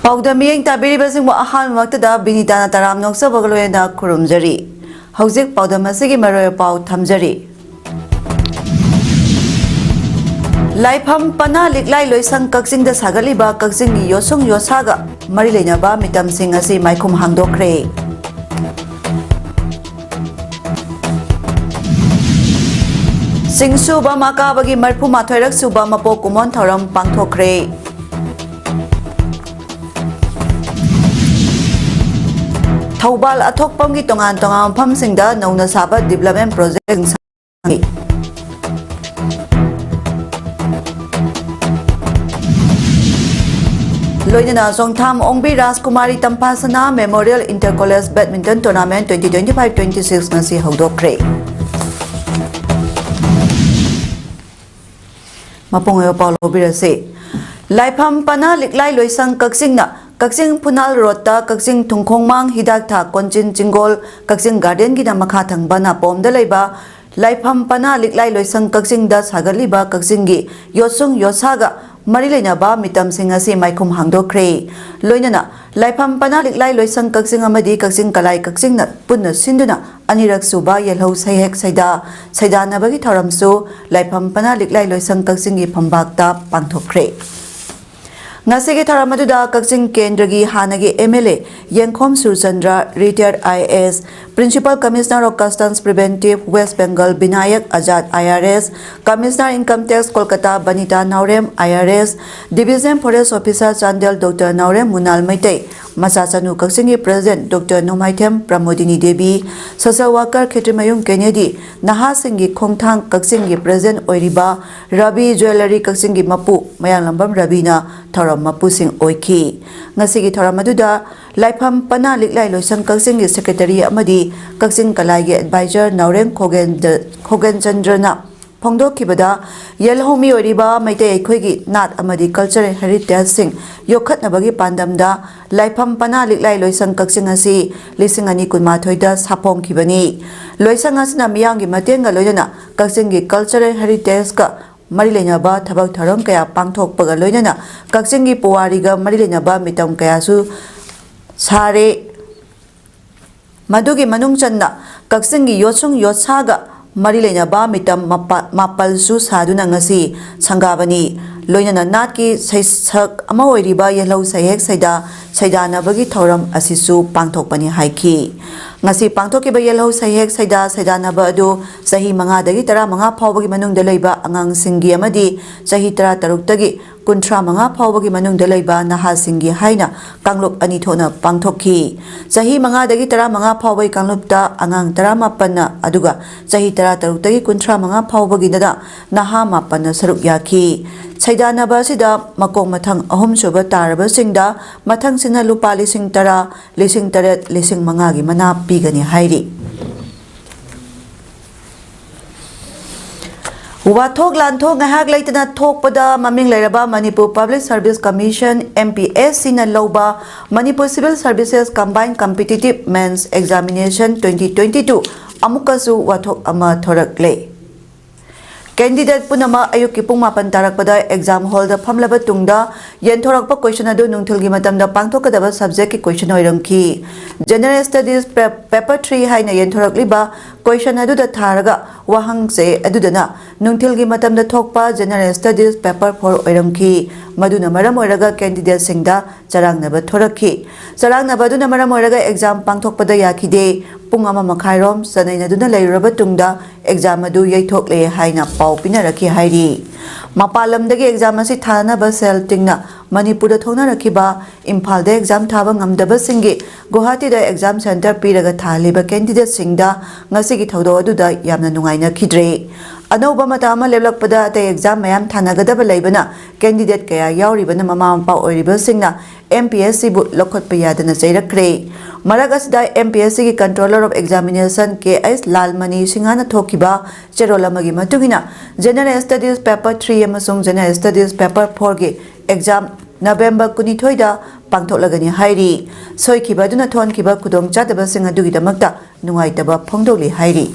PAODAM miyeng tabiribasing mo ahan waktada binitana taram noksa bagaloyena kurumjari. Hauzik PAODAM asigi maroy pau thamjari. Laifam pana liklai loisang kaksing da sagaliba kaksing gi yosung yosaga mari lenyaba mitam sing asi maikum hangdokre. Singsuba makabagi marpu mathoirak suba mapo kumon thoram pangthokre. Thobal athokpam gi tongan phamsingda nauna saba development project sangi. Loinana Songtham Ongbi Rajkumari Tampasana Memorial Intercollege Badminton Tournament 2025-26 ngasi hawdokre. Mapungayo Paulo Birase Laifam pana liklai loisang kaksingna Kaksing Punal Rota, Kaksing Tungkongmang Hidak Tha Konchin Jingol, Kaksing Garden Gina Makathang Bana Pom Dalaiba, Laifam Pana Liklai Loisang Kaksing Das Hagaliba, Kaksingi, Yosung Yosaga, Marilena Ba Mitam Singasi Maikum Hangdokre, Loinana, Laifam Pana Liklai Loisang Kaksing Amadi, Kaksing Kalai Kaksing Nat Punna Sinduna, Anirak Suba, Yellow Sayek Saida, Saidana Bagi Taramso, Laifam Pana Liklai Loisang Kaksingi Pambakta, Pantokre. Ngasigi Taramaduda Kaksing Kendragi Hanagi MLA Yankom Surchandra retired IAS Principal Commissioner of Customs Preventive West Bengal Binayak Azad IRS Commissioner Income Tax Kolkata Banita Naurem IRS Division Forest Officer Chandel Dr. Naurem Munal Maitei Masasanu Kaksingi President Dr. Nomaitem Pramodini Devi Social Worker Ketrimayung Kennedy Nahasingi Kongthang Kaksingi President Oiriba Rabi Jewelry Kaksingi Mapu Mayang Lambam Rabina Thoram Mapusing Oiki Ngasigi Thoramatuda Laifam Pana Liklai Loisang Kaksingi Secretary Amadi Kaksing Kalai Advisor Naurem Kogen Chandrana Pongdo Kibada Yelhomi Oriba Maite Equigi Nat Amadi Cultural Heritage Sing Yokat Nabagi Pandamda Laifam Pana Liklai Loisang Kaksing Asi Lisingani Kunmathoida Sapong Kibani Loisang Asna Miyangi Matenga Loyana Kaksingi Cultural Heritage Ka Marilenaba Tabak Taram Kaya Pangthok Pagaloyana Kaksingi Puwariga Marilenaba Mitam Kayasu Sare Madugi Manung Channa Kaksingi Yosung Yosaga Marilenaba Mitam Mapalsu Saduna Ngasi Sangabani Loyana Natki Saisak Amaoriba Yellow Sayek Saida Saidana Bagi Thoram Asisu Pangthokpani Haiki Ngasi Pangthokiba Yellow Sayek Saida Saidana Badu Sahi Manga Dagi Tara Manga Pawbagi Manung Dalaiba Angang Singi Amadi Sahi Tara Taruk Kuntra Manga Pawbagi Manung Dalaiba Naha Singi Haina Kanglup Anithona Pangthoki Sahi Manga Dagi Tara Manga Pawbagi Kanglupta Angang Tara Mapana Aduga Sahi Tara Taruk Kuntra Manga Pawbagi Nada Naha Mapana Saruk Yaki Saidana Basida Makong Matang Ahom Suba Taraba Singda Matang Sina Lupa Lising Tara Lising Taret Lising Mangagi Mana Pigani Hairi Wathok Lanthok Ngahak Laitana Thokpada Maming Lairaba Manipur Public Service Commission MPSC na Loba Manipur Civil Services Combined Competitive Men's Examination 2022 Amukasu Wathok Ama Thorakle Candidate Punama Ayuki Pumapan Tarakpada Exam Hall the Pamlaba Tungda Yentorakpa question adu Nungtilgi Matamda Pangtokadaba subject question oiramki General Studies Paper 3 Haina Yentorakliba question adu the Taraga Wahang se adudana Nungtilgi Matamda Thokpa General Studies Paper 4 oiramki Maduna Maram Oraga candidate Singda Charang Naba Thoraki Charang Nabaduna Maram Oraga exam Pangtokpada Yakide Pungama Makhairom Sanay Naduna Layraba Tungda exam adu Yaithokle Haina Pau Pinaraki Hairi Mapalam Dagi exam asi Thana Basel Tingna Manipur Thona Rakiba Impal de exam Tabang Amdaba Singi Guwahati da exam center Piraga Thaliba candidate Singda Ngasigi Thodo Aduda Yamna Nungaina Kidre अनौबा मता अमा लेवलकपदा अतै exam मयाम थानागदब लैबना candidate कया यावरिबना mama Mopa ओरिबसिंगना MPSC बु लखोटप यादना चैरक्रे मरग असदा MPSC की controller of examination KS Lalmani सिंहाना थोकिबा चेरोल अमगी मतुगिना जनरल स्टडीज पेपर 3 अमसुंग जनरल स्टडीज पेपर 4 के एग्जाम नवेंबर 19 दा पांथोलगनी हाइरी सोइखिबदुना थोनखिबा खुदोंग चादबसिंग अदुगिदमक्ता नुंगाइतबा फोंदोली हाइरी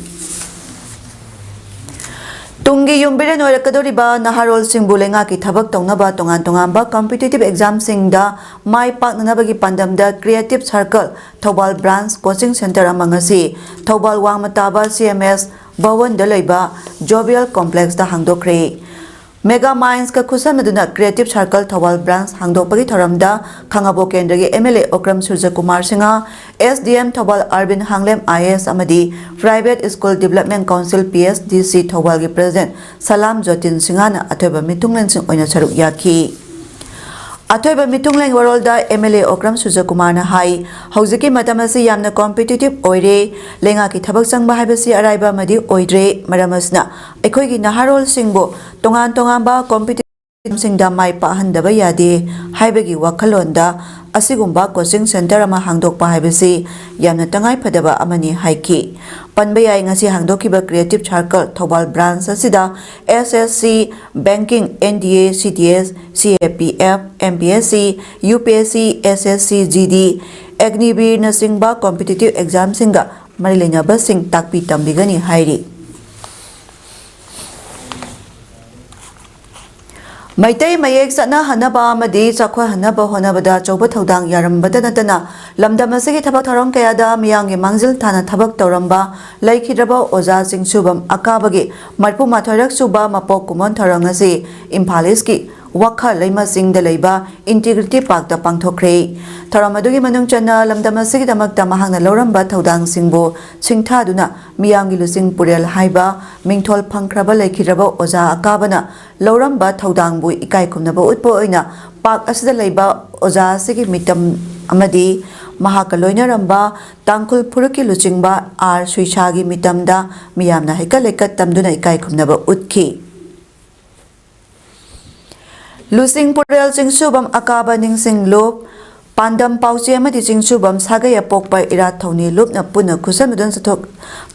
तुंगी युम्बिरेन ओरकदोरिबा नहारोल सिंबु लेंगा की थबक तौनबा तोंगान तोंगानबा कॉम्पिटिटिव एग्जाम सिंगदा माई पाकनबगी पांडमदा creative circle Thoubal branch coaching centre अमंगसी थौबाल वांगमताबा CMS भवन दलैबा जोबियल कॉम्प्लेक्स दा हांगदोख्रे मेगा माइंस का खुसनदुना क्रिएटिव सर्कल थौबाल ब्रांच हांगदोपगी थरमदा खांगाबो केंद्र के MLA ओक्रम सूर्य कुमार सिंहा SDM थौबाल अरविंद हांगलेम IAS अमदी private school development council PSDC Thoubal के प्रेसिडेंट सलाम जोतिन सिंहाना अथोबा मिथुंगलेन सिंह ओइना सरुक याखी अथोबा मिथुंगलेन वरोलदा MLA ओक्रम सूर्य कुमार ना हाई हौजिकी मतमसी यामना कॉम्पिटिटिव ओइरे लेंगा की थबक संगबा हाइबसी अराइबा मदी ओइद्रे मरमसना अखोइगी नहारोल सिंहबो तोंगान तोंगानबा कॉम्पिटिटिव सिंगदा माई पाहनदबा यादे हाइबगी वखलोंदा असिगुंबा कोचिंग सेंटर अमा हांगदोकपा हाइबसी यामना तंगाई फदबा अमनी हाइकी पनबे याई ngasi हांगदोकिबा क्रिएटिव सर्कल थौबाल ब्रांच असिदा SSC banking NDA CTS CAPF MPSC UPSC SSC GD Agniveer नसिंगबा कॉम्पिटिटिव एग्जाम सिंगा मरिलेनाबा सिंग ताकपी तंबिगनी हाइरी मैतै मयेक सना हनबा मदी चखवा हनबा होनबदा चौबा थौदांग यारंबदा नतना लमदम असिगी थबक थरम कयादा मियांगे मांगजिल थाना थबक तौरंबा लैखिद्रबा ओजा सिंगसुबम अकाबगे मरपु माथोरक सुबा मपोक कुमन थरंगसी इम्फाल ईस्ट की वखा लैमा सिंग द लैबा इंटीग्रिटी पार्क दा पांगथोख्रे थरम अदुगी मनुंग चना लमदम असिगी दमकता महांगना लौरंबा थौदांग सिंगबो सिंगथादुना मियांगी लुसिंग पुरेल हाइबा मिंगथोल फंख्रबा लैखिद्रबा ओजा अकाबना लौरंबा थौदांगबु इकाई खुमनबा उत्पो ओइना पार्क असिदा लैबा ओजा असिगी मितम अमदी महाका लोइनरंबा तांकुल फुरुकी लुचिंगबा आर सुइसागी मितमदा मियामना हेका लेका तमदुना इकाई खुमनबा उत्खी लुसिंग पुरेल चिंगसुबम अकाबा निंगसिंग लोप पांडम पाउचे अमदी चिंगसुबम सागय पोकपा इरात थौनी लुपना पुना खुसनदन सथोक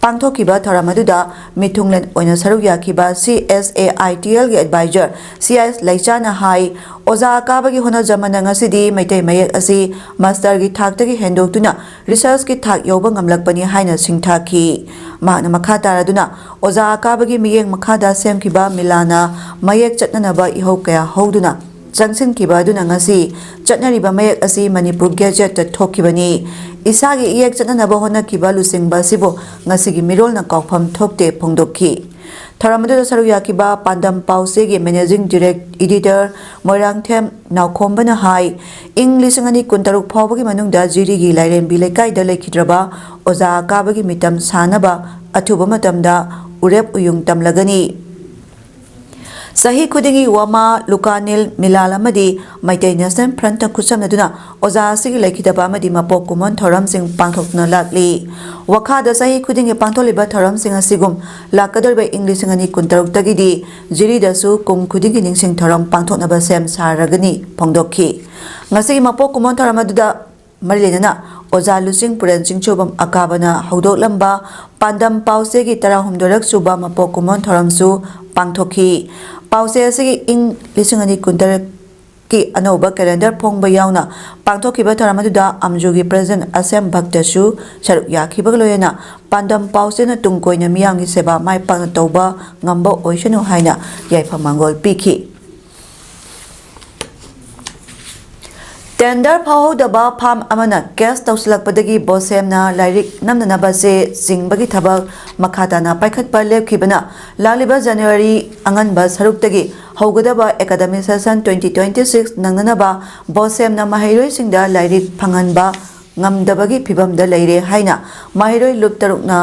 पांथोकिबा थरमदुदा मिथुंगलेन ओइना सरुक याखिबा CSAITL के एडवाइजर CIS लैचाना हाई ओजा अकाबगी होना जमना ngasidi मैतै मयक असि मास्टर की थाकतगी हेंदोक्तुना रिसर्च की थाक यौबा ngamlakpani हाइना सिंगथाखी माना मखा तारादुना ओजा अकाबगी मियेंग मखादा सेमखिबा मिलाना मयक चटननबा इहौ कया हौदुना जंक्शन की बादुना ngasi चटनरिबा मयक असि मणिपुर गेजेट थोकिबनी इसागी इयक चटननबा होना किबा लुसिंगबा सिबो ngasi gi mirolna काउफम थोकते फोंदोखी थरमदुदा सरुक याकिबा पांडम पाउसे के मैनेजिंग डायरेक्ट एडिटर मोरांगथेम नाउखोंबना हाई इंग्लिश ngani कुंतरुक फावबगी मनुंगदा जिरिगी लाइरेंबी लेकाइदा लेखिद्रबा ओजा काबगी मितम सानबा अथुबा मतमदा उरेप उयुंग तमलगनी सही खुदिंगी वामा लुकानिल मिलाल अमदी मैतै नेशनल फ्रंट खुसमनदुना ओजा सिगी लेखिदबा अमदी मपोक कुमन थरम सिंग पांथोकना लागली वखादा सही खुदिंगी पांथोलिबा थरम सिंग असिगुम लाकदरबा इंग्लिश ngani कुंतरुक्तगिदी जिरिदसु कुम खुदिंगी निंगसिंग थरम पांथोकनबा सेम सारगनी फोंदोखी ngasi मपोक कुमन थरम अदुदा मरिलेना ओजा लुसिंग पुरेन चिंगचुबम अकाबना हौदोकलंबा पांडम पाउसे की तरा हुमदोरक सुबा मपोक कुमन थरमसु पांथोखी पाउसे असिगी इंग लिसिंगनी कुंतर की अनोबा कैलेंडर फोंगबा यावना पांथोखिबा थरमदुदा अमजुगी प्रेसिडेंट असेम भक्तसु सरुक याखिबा लोयना पांडम पाउसेना तुंगकोइना मियांगी सेवा माइ पांग तौबा ngamba ओइसनु हाइना याइफा मांगोल पिखी टेंडर फाउदबा फार्म अमना केस तौसलकपदगी बोसेमना लाइरिक नमननबसे सिंगबगी थबक मखाताना पाइखतपा लेखिबना लालिबा जनवरी अंगनबा सरुक्तगी हौगदबा एकेडमिक सेशन 2026 नंगनबा बोसेमना महैरोइ सिंगदा लाइरिक फंगनबा ngamdabagi phibamda leire haina mahiroi lup tarukna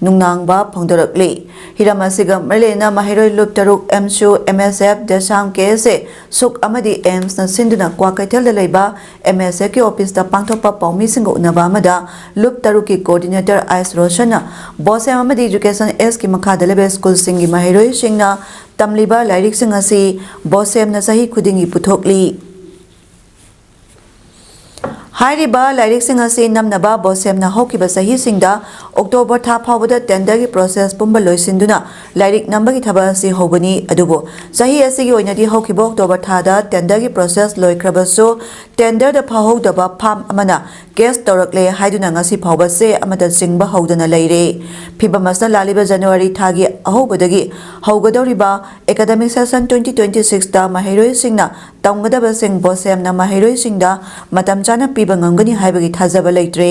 ꯅꯨꯡꯅꯥꯡꯕ ꯐꯣꯡꯗꯣꯔꯛꯂꯤ ꯍꯤꯔꯝ ꯑꯁꯤꯒ ꯃꯔꯤ ꯂꯩꯅꯅ ꯃꯍꯩꯔꯣꯏ ꯂꯨꯞ ꯇꯔꯨꯛ ꯑꯦꯝꯁꯨ MSF ꯗꯦꯁꯥꯝ KSA ꯁꯨꯛ ꯑꯃꯗꯤ ꯑꯦꯝꯁꯅ ꯁꯤꯟꯗꯨꯅ ꯀ꯭ꯋꯥꯀꯩꯊꯦꯜꯗ ꯂꯩꯕ MSFꯀꯤ ꯑꯣꯐꯤꯁꯇ ꯄꯥꯡꯊꯣꯛꯄ ꯄꯥꯎꯃꯤꯁꯤꯡꯒ ꯎꯅꯕ ꯑꯃꯗ ꯂꯨꯞ ꯇꯔꯨꯛꯀꯤ ꯀꯣꯑꯣꯔꯗꯤꯅꯦꯇꯔ ꯑꯥꯏꯁ ꯔꯣꯁꯟꯅ ꯕꯣꯁꯦꯝ ꯑꯃꯗꯤ ꯏꯗꯨꯀꯦꯁꯟ ꯑꯦꯁꯀꯤ ꯃꯈꯥꯗ ꯂꯩꯕ ꯁ꯭ꯀꯨꯜꯁꯤꯡꯒꯤ ꯃꯍꯩꯔꯣꯏꯁꯤꯡꯅ ꯇꯝꯂꯤꯕ ꯂꯥꯏꯔꯤꯛꯁꯤꯡ ꯑꯁꯤ ꯕꯣꯁꯦꯝꯅ ꯆꯍꯤ ꯈꯨꯗꯤꯡꯒꯤ ꯄꯨꯊꯣꯛꯂꯤ ꯍꯥꯏꯔꯤꯕ ꯂꯥꯏꯔꯤꯛꯁꯤꯡ ꯑꯁꯤ ꯅꯝꯅꯕ ꯕꯣꯁꯦꯝꯅ ꯍꯧꯈꯤꯕ ꯆꯍꯤꯁꯤꯡꯗ ꯑꯣꯛꯇꯣꯕꯔ ꯊꯥ ꯐꯥꯎꯕꯗ ꯇꯦꯟꯗꯔꯒꯤ ꯄ꯭ꯔꯣꯁꯦꯁ ꯄꯨꯝꯕ ꯂꯣꯏꯁꯤꯟꯗꯨꯅ ꯂꯥꯏꯔꯤꯛ ꯅꯝꯕꯒꯤ ꯊꯕꯛ ꯑꯁꯤ ꯍꯧꯕꯅꯤ ꯑꯗꯨꯕꯨ ꯆꯍꯤ ꯑꯁꯤꯒꯤ ꯑꯣꯏꯅꯗꯤ ꯍꯧꯈꯤꯕ ꯑꯣꯛꯇꯣꯕꯔ ꯊꯥꯗ ꯇꯦꯟꯗꯔꯒꯤ ꯄ꯭ꯔꯣꯁꯦꯁ ꯂꯣꯏꯈ꯭ꯔꯕꯁꯨ ꯇꯦꯟꯗꯔꯗ ꯐꯥꯎꯍꯧꯗꯕ ꯐꯥꯔꯝ ꯑꯃꯅ ꯀꯦꯁ ꯇꯧꯔꯛꯂꯦ ꯍꯥꯏꯗꯨꯅ ꯉꯁꯤ ꯐꯥꯎꯕ ꯆꯦ ꯑꯃꯗ ꯆꯤꯡꯕ ꯍꯧꯗꯅ ꯂꯩꯔꯦ ꯐꯤꯕꯝ ꯑꯁꯤꯅ ꯂꯥꯛꯂꯤꯕ ꯖꯅꯋꯥꯔꯤ ꯊꯥꯒꯤ ꯑꯍꯧꯕꯗꯒꯤ ꯍꯧꯒꯗꯧꯔꯤꯕ ꯑꯦꯀꯥꯗꯦꯃꯤꯛ ꯁꯦꯁꯟ 2026ꯇ ꯃꯍꯩꯔꯣꯏꯁꯤꯡꯅ ꯇꯝꯒꯗꯕꯁꯤꯡ ꯕꯣꯁꯦꯝꯅ ꯃꯍꯩꯔꯣꯏꯁꯤꯡꯗ ꯃꯇꯝ ꯆꯥꯅ ꯄꯤꯕ ꯉꯝꯒꯅꯤ ꯍꯥꯏꯕꯒꯤ ꯊꯥꯖꯕ ꯂꯩꯇ꯭ꯔꯦ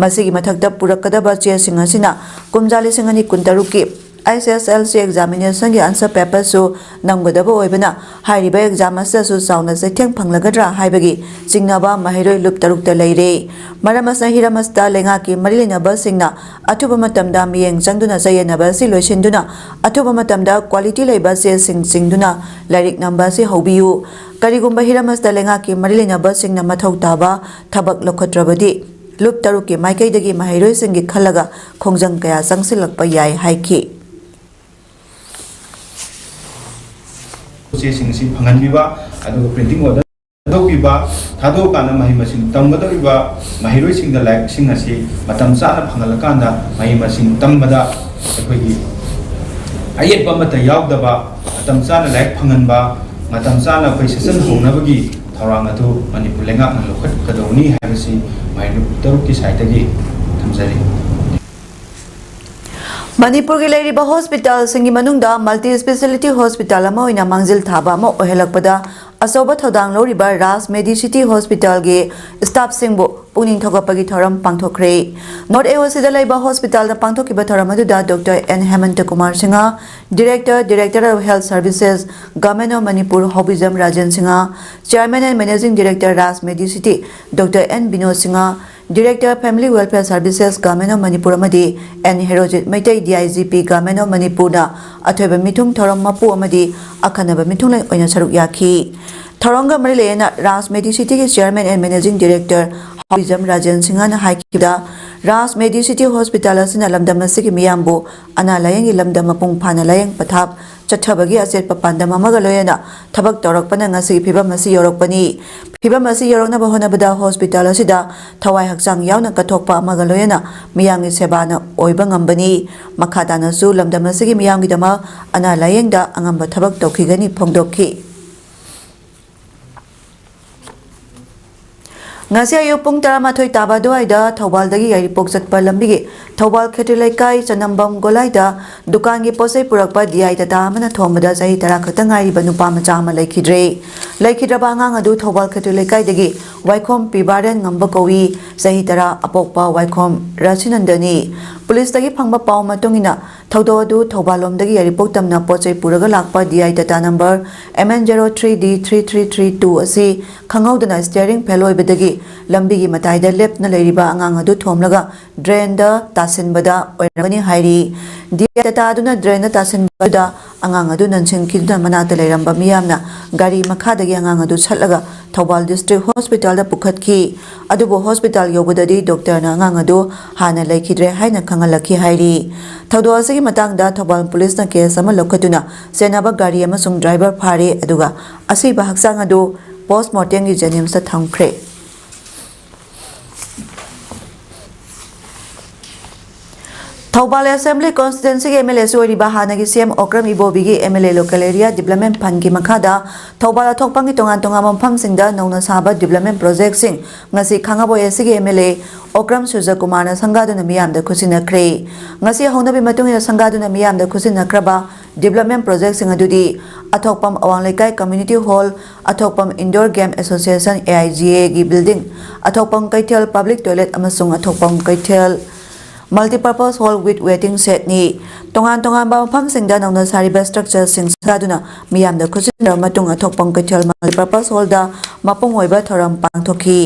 ꯃꯁꯤꯒꯤ ꯃꯊꯛꯇ ꯄꯨꯔꯛꯀꯗꯕ ꯆꯦꯁꯤꯡ ꯑꯁꯤꯅ ꯀꯨꯝꯖꯥ 2023ꯀꯤ SSLC ꯑꯦꯛꯖꯥꯃꯤꯅꯦꯁꯟꯒꯤ ꯑꯟꯁꯔ ꯄꯦꯄꯔꯁꯨ ꯅꯝꯒꯗꯕ ꯑꯣꯏꯕꯅ ꯍꯥꯏꯔꯤꯕ ꯑꯦꯛꯖꯥꯝ ꯑꯁꯤꯗꯁꯨ ꯆꯥꯎꯅ ꯆꯩꯊꯦꯡ ꯐꯪꯂꯒꯗ꯭ꯔꯥ ꯍꯥꯏꯕꯒꯤ ꯆꯤꯡꯅꯕ ꯃꯍꯩꯔꯣꯏ ꯂꯨꯞ ꯇꯔꯨꯛꯇ ꯂꯩꯔꯦ ꯃꯔꯝ ꯑꯁꯤꯅ ꯍꯤꯔꯝ ꯑꯁꯤꯗ ꯂꯩꯉꯥꯛꯀꯤ ꯃꯔꯤ ꯂꯩꯅꯕꯁꯤꯡꯅ ꯑꯊꯨꯕ ꯃꯇꯝꯗ ꯃꯤꯠꯌꯦꯡ ꯆꯪꯗꯨꯅ ꯆꯌꯦꯠꯅꯕ ꯑꯁꯤ ꯂꯣꯏꯁꯤꯟꯗꯨꯅ ꯑꯊꯨꯕ ꯃꯇꯝꯗ ꯀ꯭ꯋꯥꯂꯤꯇꯤ ꯂꯩꯕ ꯆꯦꯁꯤꯡ ꯆꯤꯡꯗꯨꯅ ꯂꯥꯏꯔꯤꯛ ꯅꯝꯕ ꯑꯁꯤ ꯍꯧꯕꯤꯌꯨ ꯀꯔꯤꯒꯨꯝꯕ ꯍꯤꯔꯝ ꯑꯁꯤꯗ ꯂꯩꯉꯥꯛꯀꯤ ꯃꯔꯤ ꯂꯩꯅꯕꯁꯤꯡꯅ ꯃꯊꯧ ꯇꯥꯕ ꯊꯕꯛ ꯂꯧꯈꯠꯇ꯭ꯔꯕꯗꯤ ꯂꯨꯞ ꯇꯔꯨꯛꯀꯤ ꯃꯥꯏꯀꯩꯗꯒꯤ ꯃꯍꯩꯔꯣꯏꯁꯤꯡꯒꯤ ꯈꯜꯂꯒ ꯈꯣꯡꯖꯪ ꯀꯌꯥ ꯆꯪꯁꯤꯜꯂꯛꯄ ꯌꯥꯏ ꯍꯥꯏꯈꯤ ꯆꯦꯁꯤꯡ ꯑꯁꯤ ꯐꯪꯍꯟꯕꯤꯕ ꯑꯗꯨꯒ ꯄ꯭ꯔꯤꯟꯇꯤꯡ ꯑꯣꯔꯗꯔ ꯊꯥꯗꯣꯛꯄꯤꯕ ꯊꯥꯗꯣꯛꯑꯀꯥꯟꯗ ꯃꯍꯩ ꯃꯁꯤꯡ ꯇꯝꯒꯗꯧꯔꯤꯕ ꯃꯍꯩꯔꯣꯏꯁꯤꯡꯗ ꯂꯥꯏꯔꯤꯛꯁꯤꯡ ꯑꯁꯤ ꯃꯇꯝ ꯆꯥꯅ ꯐꯪꯍꯜꯂꯀꯥꯟꯗ ꯃꯍꯩ ꯃꯁꯤꯡ ꯇꯝꯕꯗ ꯑꯩꯈꯣꯏꯒꯤ ꯑꯌꯦꯠꯄ ꯑꯃꯠꯇ ꯌꯥꯎꯗꯕ ꯃꯇꯝ ꯆꯥꯅ ꯂꯥꯏꯔꯤꯛ ꯐꯪꯍꯟꯕ ꯃꯇꯝ ꯆꯥꯅ ꯑꯩꯈꯣꯏ ꯁꯦꯁꯟ ꯍꯧꯅꯕꯒꯤ ꯊꯧꯔꯥꯡ ꯑꯗꯨ ꯃꯅꯤꯄꯨꯔ ꯂꯩꯉꯥꯛꯅ ꯂꯧꯈꯠꯀꯗꯧꯕꯅꯤ ꯍꯥꯏꯕꯁꯤ ꯃꯍꯩꯔꯣꯏ ꯇꯔꯨꯛꯀꯤ ꯁꯥꯏꯠꯇꯒꯤ ꯊꯝꯖꯔꯤ ꯃꯅꯤꯄꯨꯔꯒꯤ ꯂꯩꯔꯤꯕ ꯍꯣꯁꯄꯤꯇꯥꯜꯁꯤꯡꯒꯤ ꯃꯅꯨꯡꯗ ꯃꯜꯇꯤ ꯁ꯭ꯄꯦꯁꯤꯌꯦꯂꯤꯇꯤ ꯍꯣꯁꯄꯤꯇꯥꯜ ꯑꯃ ꯑꯣꯏꯅ ꯃꯥꯡꯖꯤꯜ ꯊꯥꯕ ꯑꯃ ꯑꯣꯏꯍꯜꯂꯛꯄꯗ ꯑꯆꯧꯕ ꯊꯧꯗꯥꯡ ꯂꯧꯔꯤꯕ ꯔꯥꯖ ꯃꯦꯗꯤꯁꯤꯇꯤ ꯍꯣꯁꯄꯤꯇꯥꯜꯒꯤ ꯁ꯭ꯇꯥꯐꯁꯤꯡꯕꯨ ꯄꯨꯛꯅꯤꯡ ꯊꯧꯒꯠꯄꯒꯤ ꯊꯧꯔꯝ ꯄꯥꯡꯊꯣꯛꯈ꯭ꯔꯦ ꯅꯣꯔꯊ AOCꯗ ꯂꯩꯕ ꯍꯣꯁꯄꯤꯇꯥꯜꯗ ꯄꯥꯡꯊꯣꯛꯈꯤꯕ ꯊꯧꯔꯝ ꯑꯗꯨꯗ doctor N Hemant Kumar Singh director of health services government of Manipur Hobijam Rajen Singh chairman and managing director Raj Medicity doctor N Binod Singh Director Family Welfare Services Government of Manipur amadi N Herojit Maitai DIGP Government of Manipur na athoiba mithung thoram mapu amadi akhanaba mithung lai oina saruk yakhi thoronga mari lena Raj Medicity ki Chairman and Managing Director Hobijam Rajan Singha na haikida Raj Medicity Hospital asina lamdam asigi miyambu ana layang lamdam mapung phana layang pathap ꯆꯠꯊꯕꯒꯤ ꯑꯆꯦꯠꯄ ꯄꯥꯟꯗꯝ ꯑꯃꯒ ꯂꯣꯏꯅꯅ ꯊꯕꯛ ꯇꯧꯔꯛꯄꯅ ꯉꯁꯤ ꯐꯤꯚꯝ ꯑꯁꯤ ꯌꯧꯔꯛꯄꯅꯤ ꯐꯤꯚꯝ ꯑꯁꯤ ꯌꯧꯔꯛꯅꯕ ꯍꯣꯠꯅꯕꯗ ꯍꯣꯁꯄꯤꯇꯥꯜ ꯑꯁꯤꯗ ꯊꯋꯥꯏ ꯍꯛꯆꯥꯡ ꯌꯥꯎꯅ ꯀꯠꯊꯣꯛꯄ ꯑꯃꯒ ꯂꯣꯏꯅꯅ ꯃꯤꯌꯥꯝꯒꯤ ꯁꯦꯕꯥꯅ ꯑꯣꯏꯕ ꯉꯝꯕꯅꯤ ꯃꯈꯥ ꯇꯥꯅꯁꯨ ꯂꯝꯗꯝ ꯑꯁꯤꯒꯤ ꯃꯤꯌꯥꯝꯒꯤꯗꯃꯛ ꯑꯅꯥ ꯂꯥꯌꯦꯡꯗ ꯑꯉꯝꯕ ꯊꯕꯛ ꯇꯧꯈꯤꯒꯅꯤ ꯐꯣꯡꯗꯣꯛꯈꯤ ngasi ayu pung 12 taba duaida Thobal dagi Yairipok chatpa lambigi Thobal Khetri Laikai Chanambam Golaida dukan gi posai purakpa diai tata amana thomada sahi tara khatang ai ba nupa macha ama laikhidraba angang adu Thobal Khetri Laikai dagi Waikhom Pibaren ngamba kowi sahi tara apokpa Waikhom Rasinandani police dagi phangba paw matungina thodo adu Thobalom dagi Yairipok tamna posai puraga lakpa diai tata number MN03D3332 asi khangaudana steering fellow bedagi lambi mataida lepna leiriba angang adu thomlaga drain da tasinbada oiragani hairi diata aduna drain da tasinbada angang adu nansin kidna manata leiramba miyamna gari makhadagi angang adu chatlaga Thobal district hospital da pukhatki adubo hospital yobudadi doctor na angang adu hana laikhidre haina khangalaki hairi thodo asigi matangda Thobal police na case ama lokhatuna senaba gari amasung driver phare aduga asiba haksang adu postmortem gi janim sa thamkhre Thobal Assembly Constituency के MLA sorry बहाना की CM Okram Ibobi की MLA Local Area Development Fund की मखादा Thobal अथोकपंग की तोंगान मफम सिंगदा नौना साबा Development Project सिंग ngasi khangabo AC के MLA ओक्रम सुजा कुमार संगादुना मियामदा खुसिनख्रे ngasi हौनबी मतुंगिना संगादुना मियामदा खुसिनख्रबा Development Project सिंग अदुदी Athokpam Awangleikai Community Hall Athokpam Indoor Game Association AIGA की building Athokpam Kaithal Public Toilet अमसुंग Athokpam Kaithal Multi-purpose hall with waiting set ni tongan ba mafam singda nongna sariba structure sing saduna miyamda khusina matung athokpang kaithal multi-purpose hall da ꯃꯄꯨꯡ ꯑꯣꯏꯕ ꯊꯧꯔꯝ ꯄꯥꯡꯊꯣꯛꯈꯤ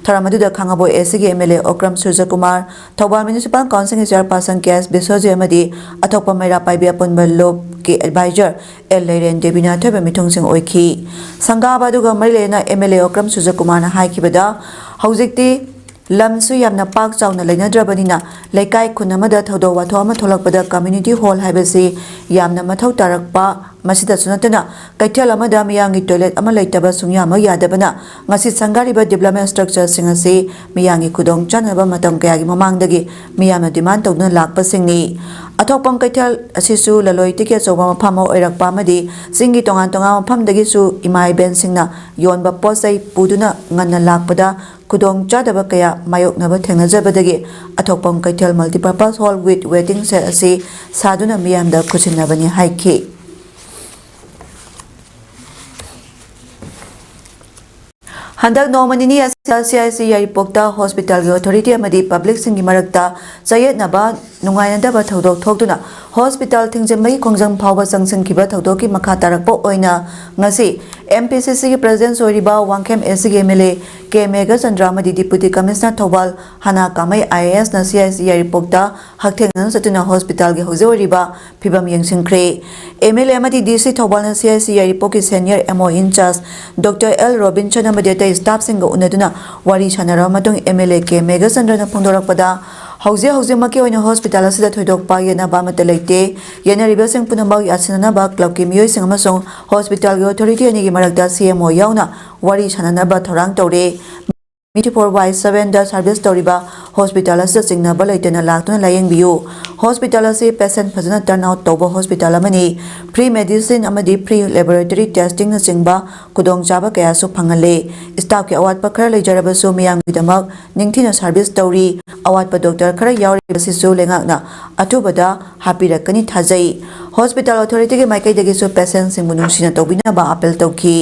ꯊꯧꯔꯝ ꯑꯗꯨꯗ ꯈꯥꯡꯉꯕꯣꯛ ꯑꯦꯁꯤꯒꯤ MLA Okram ꯁꯨꯔꯖꯀꯨꯃꯥꯔ Thoubal municipal ꯀꯥꯎꯟꯁꯤꯜꯒꯤ ꯆꯦꯌꯔꯄꯔꯁꯟ ꯀꯦ.ꯑꯦꯁ. ꯕꯤꯁꯣꯖꯤ ꯑꯃꯗꯤ ꯑꯇꯣꯞꯄ ꯃꯩꯔꯥ ꯄꯥꯏꯕꯤ ꯑꯄꯨꯟꯕ ꯂꯨꯞꯀꯤ ꯑꯦꯗꯚꯥꯏꯖꯔ ꯑꯦꯜ ꯂꯩꯔꯦꯟ ꯗꯦꯕꯤꯅ ꯑꯊꯣꯏꯕ ꯃꯤꯊꯨꯡꯁꯤꯡ ꯑꯣꯏꯈꯤ ꯁꯪꯒꯥꯕ ꯑꯗꯨꯒ ꯃꯔꯤ ꯂꯩꯅꯅ MLA ꯑꯣꯀ꯭ꯔꯝ ꯁꯨꯔꯖꯀꯨꯃꯥꯔꯅ ꯍꯥꯏꯈꯤꯕꯗ ꯍꯧꯖꯤꯛꯇꯤ ꯂꯝꯁꯨ ꯌꯥꯝꯅ ꯄꯥꯛ ꯆꯥꯎꯅ ꯂꯩꯅꯗ꯭ꯔꯕꯅꯤꯅ ꯂꯩꯀꯥꯏ ꯈꯨꯟ ꯑꯃꯗ ꯊꯧꯗꯣꯛ ꯋꯥꯊꯣꯛ ꯑꯃ ꯊꯣꯛꯂꯛꯄꯗ ꯀꯝꯃ꯭ꯌꯨꯅꯤꯇꯤ ꯍꯣꯜ ꯍꯥꯏꯕꯁꯤ ꯌꯥꯝꯅ ꯃꯊꯧ ꯇꯥꯔꯛꯄ ꯃꯁꯤꯗꯁꯨ ꯅꯠꯇꯅ ꯀꯩꯊꯦꯜ ꯑꯃꯗ ꯃꯤꯌꯥꯝꯒꯤ ꯇꯣꯏꯂꯦꯠ ꯑꯃ ꯂꯩꯇꯕ ꯁꯨꯡꯌꯥꯃꯛ ꯌꯥꯗꯕꯅ ꯉꯁꯤ ꯁꯪꯒꯥꯔꯤꯕ ꯗꯤꯕꯦꯂꯞꯃꯦꯟ ꯁ꯭ꯇꯔꯛꯆꯔꯁꯤꯡ ꯑꯁꯤ ꯃꯤꯌꯥꯝꯒꯤ ꯈꯨꯗꯣꯡꯆꯥꯅꯕ ꯃꯇꯝ ꯀꯌꯥꯒꯤ ꯃꯃꯥꯡꯗꯒꯤ ꯃꯤꯌꯥꯝꯅ ꯗꯤꯃꯥꯟ ꯇꯧꯗꯨꯅ ꯂꯥꯛꯄꯁꯤꯡꯅꯤ ꯑꯊꯣꯛꯄꯝ ꯀꯩꯊꯦꯜ ꯑꯁꯤꯁꯨ ꯂꯂꯣꯏ ꯏꯇꯤꯛꯀꯤ ꯑꯆꯧꯕ ꯃꯐꯝ ꯑꯃ ꯑꯣꯏꯔꯛꯄ ꯑꯃꯗꯤ ꯆꯤꯡꯒꯤ ꯇꯣꯉꯥꯟ ꯇꯣꯉꯥꯟꯕ ꯃꯐꯝꯗꯒꯤꯁꯨ ꯏꯃꯥ ꯏꯕꯦꯟꯁꯤꯡꯅ ꯌꯣꯟꯕ ꯄꯣꯠꯆꯩ ꯄꯨꯗꯨꯅ ꯉꯟꯅ ꯂꯥꯛꯄꯗ ꯈꯨꯗꯣꯡꯆꯥꯗꯕ ꯀꯌꯥ ꯃꯥꯌꯣꯛꯅꯕ ꯊꯦꯡꯅꯖꯕꯗꯒꯤ ꯑꯊꯣꯛꯄꯝ ꯀꯩꯊꯦꯜ multipurpose whole wheat waiting set ꯑꯁꯤ ꯁꯥꯗꯨꯅ ꯃꯤꯌꯥꯝꯗ ꯈꯨꯠꯁꯤꯟꯅꯕꯅꯤ ꯍꯥꯏꯈꯤ ꯍꯟꯗꯛ ꯅꯣꯡꯃ ꯅꯤꯅꯤ ꯑꯁꯤꯗ CIC ꯌꯥꯏꯔꯤꯄꯣꯛꯇ ꯍꯣꯁꯄꯤꯇꯥꯜꯒꯤ ꯑꯣꯊꯣꯔꯤꯇꯤ ꯑꯃꯗꯤ ꯄꯕ꯭ꯂꯤꯛꯁꯤꯡꯒꯤ ꯃꯔꯛꯇ ꯆꯌꯦꯠꯅꯕ ꯅꯨꯡꯉꯥꯏꯅꯗꯕ ꯊꯧꯗꯣꯛ ꯊꯣꯛꯇꯨꯅ ꯍꯣꯁꯄꯤꯇꯥꯜ ꯊꯤꯡꯖꯤꯟꯕꯒꯤ ꯈꯣꯡꯖꯪ ꯐꯥꯎꯕ ꯆꯪꯁꯤꯟꯈꯤꯕ ꯊꯧꯗꯣꯛꯀꯤ ꯃꯈꯥ ꯇꯥꯔꯛꯄ ꯑꯣꯏꯅ ꯉꯁꯤ MPCCꯒꯤ ꯄ꯭ꯔꯦꯁꯤꯗꯦꯟꯠ ꯑꯣꯏꯔꯤꯕ ꯋꯥꯡꯈꯦꯝ ꯑꯦꯁꯤꯒꯤ MLA ꯀꯦ ꯃꯦꯘꯆꯟꯗ꯭ꯔ ꯑꯃꯗꯤ ꯗꯤꯄꯨꯇꯤ ꯀꯃꯤꯁꯅꯔ ꯊꯧꯕꯥꯜ ꯍꯥꯅꯥ ꯀꯥꯃꯩ IASꯅ CIC ꯌꯥꯏꯔꯤꯄꯣꯛꯇ ꯍꯛꯊꯦꯡꯅꯅ ꯆꯠꯇꯨꯅ ꯍꯣꯁꯄꯤꯇꯥꯜꯒꯤ ꯍꯧꯖꯤꯛ ꯑꯣꯏꯔꯤꯕ ꯐꯤꯕꯝ ꯌꯦꯡꯁꯤꯟꯈ꯭ꯔꯦ MLA ꯑꯃꯗꯤ DC ꯊꯧꯕꯥꯜꯅ CIC ꯌꯥꯏꯔꯤꯄꯣꯛꯀꯤ senior MO incharge Dr. L. Robinson ꯑꯃꯗꯤ ꯑꯇꯩ ꯁ꯭ꯇꯥꯐꯁꯤꯡꯒ ꯎꯅꯗꯨꯅ ꯋꯥꯔꯤ ꯁꯥꯟꯅꯔꯕ ꯃꯇꯨꯡ MLA ꯀꯦ ꯃꯦꯘꯆꯟꯗ꯭ꯔꯅ ꯐꯣꯡꯗꯣꯔꯛꯄꯗ ꯍꯧꯖꯤꯛꯃꯛꯀꯤ ꯑꯣꯏꯅ ꯍꯣꯁꯄꯤꯇꯥꯜ ꯑꯁꯤꯗ ꯊꯣꯏꯗꯣꯛꯄ ꯌꯦꯠꯅꯕ ꯑꯃꯠꯇ ꯂꯩꯇꯦ ꯌꯦꯠꯅꯔꯤꯕꯁꯤꯡ ꯄꯨꯝꯅꯃꯛ ꯌꯥꯁꯤꯟꯅꯅꯕ ꯀ꯭ꯂꯕꯀꯤ ꯃꯤꯑꯣꯏꯁꯤꯡ ꯑꯃꯁꯨꯡ ꯍꯣꯁꯄꯤꯇꯥꯜꯒꯤ ꯑꯣꯊꯣꯔꯤꯇꯤ ꯑꯅꯤꯒꯤ ꯃꯔꯛꯇ CMO ꯌꯥꯎꯅ ꯋꯥꯔꯤ ꯁꯥꯟꯅꯅꯕ ꯊꯧꯔꯥꯡ ꯇꯧꯔꯦ 24/7ꯗ ꯁꯔꯚꯤꯁ ꯇꯧꯔꯤꯕ ꯍꯣꯁꯄꯤꯇꯥꯜ ꯑꯁꯤꯗ ꯆꯤꯡꯅꯕ ꯂꯩꯇꯅ ꯂꯥꯛꯇꯨꯅ ꯂꯥꯌꯦꯡꯕꯤꯌꯨ ꯍꯣꯁꯄꯤꯇꯥꯜ ꯑꯁꯤ ꯄꯦꯁꯦꯟꯠ ꯐꯖꯅ ꯇꯔꯟ ꯑꯥꯎꯠ ꯇꯧꯕ ꯍꯣꯁꯄꯤꯇꯥꯜ ꯑꯃꯅꯤ ꯐ꯭ꯔꯤ ꯃꯦꯗꯤꯁꯤꯟ ꯑꯃꯗꯤ ꯐ꯭ꯔꯤ ꯂꯦꯕꯣꯔꯦꯇꯔꯤ ꯇꯦꯁꯇꯤꯡꯅꯆꯤꯡꯕ ꯈꯨꯗꯣꯡꯆꯥꯕ ꯀꯌꯥꯁꯨ ꯐꯪꯍꯜꯂꯦ ꯁ꯭ꯇꯥꯐꯀꯤ ꯑꯋꯥꯠꯄ ꯈꯔ ꯂꯩꯖꯔꯕꯁꯨ ꯃꯤꯌꯥꯝꯒꯤꯗꯃꯛ ꯅꯤꯡꯊꯤꯅ ꯁꯔꯚꯤꯁ ꯇꯧꯔꯤ ꯑꯋꯥꯠꯄ ꯗꯣꯛꯇꯔ ꯈꯔ ꯌꯥꯎꯔꯤꯕꯁꯤꯁꯨ ꯂꯩꯉꯥꯛꯅ ꯑꯊꯨꯕꯗ ꯍꯥꯞꯄꯤꯔꯛꯀꯅꯤ ꯊꯥꯖꯩ ꯍꯣꯁꯄꯤꯇꯥꯜ ꯑꯣꯊꯣꯔꯤꯇꯤꯒꯤ ꯃꯥꯏꯀꯩꯗꯒꯤꯁꯨ ꯄꯦꯁꯦꯟꯠꯁꯤꯡꯕꯨ ꯅꯨꯡꯁꯤꯅ ꯇꯧꯕꯤꯅꯕ ꯑꯥꯄꯤꯜ ꯇꯧꯈꯤ